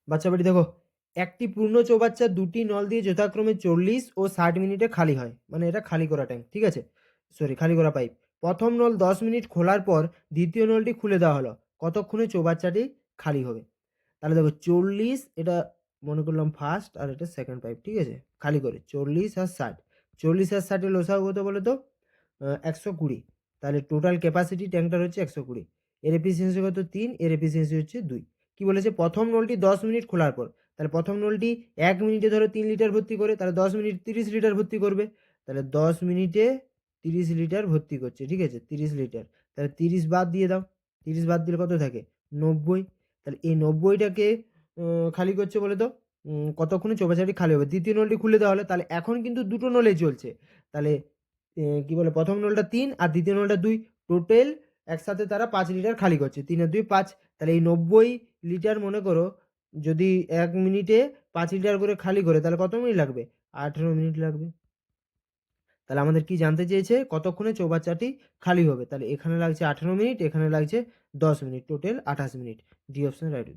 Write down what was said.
বাচ্চা বাড়ি দেখো, একটি পূর্ণ চৌবাচ্চা দুটি নল দিয়ে যথাক্রমে 40 ও 60 মিনিটে খালি হয়, মানে এটা খালি করা টাইম, ঠিক আছে, সরি খালি করা পাইপ। প্রথম নল 10 মিনিট খোলার পর দ্বিতীয় নলটি খুলে দেওয়া হলো, কতক্ষণে চৌবাচ্চাটি খালি হবে? তাহলে দেখো 40, এটা মনে করলাম ফার্স্ট আর এটা সেকেন্ড পাইপ, ঠিক আছে, খালি করে 40 আর 60, 40 আর 60 লসাগু কত বলো তো? 120। তাহলে টোটাল ক্যাপাসিটি ট্যাঙ্কটার হচ্ছে 120। এর এফিসিয়েন্সি কত? 3, এর এফিসিয়েন্সি হচ্ছে 2। কি বলেছে? প্রথম নলটি 10 মিনিট খোলার পর, তাহলে প্রথম নলটি 1 মিনিটে ধরো 3 লিটার ভর্তি করে, তাহলে 10 মিনিট 30 লিটার ভর্তি করবে, তাহলে 10 মিনিটে 30 লিটার ভর্তি করছে, ঠিক আছে, 30 লিটার। তাহলে 30 বাদ দিয়ে দাও, 30 বাদ দিলে কত থাকে? 90। তাহলে এই 90টাকে খালি করছে বলে তো, কতক্ষণে চৌবাচ্চাটি খালি হবে? দ্বিতীয় নলটি খুলে দেওয়া হলো, তাহলে এখন কিন্তু দুটো নলেই চলছে, তাহলে কি বলে, প্রথম নলটা 3 আর দ্বিতীয় নলটা 2, টোটাল একসাথে তারা 5 লিটার খালি করছে, 3 আর 2 5। তাহলে এই 90 লিটার মনে করো যদি 1 মিনিটে 5 লিটার করে খালি করে, তাহলে কত মিনিট লাগবে? 18 মিনিট লাগবে। তাহলে আমাদের কি জানতে চেয়েছে? কতক্ষণে চৌবাচ্চাটি খালি হবে। তাহলে এখানে লাগছে 18 মিনিট, এখানে লাগছে 10 minute, total 28 minute. D option right.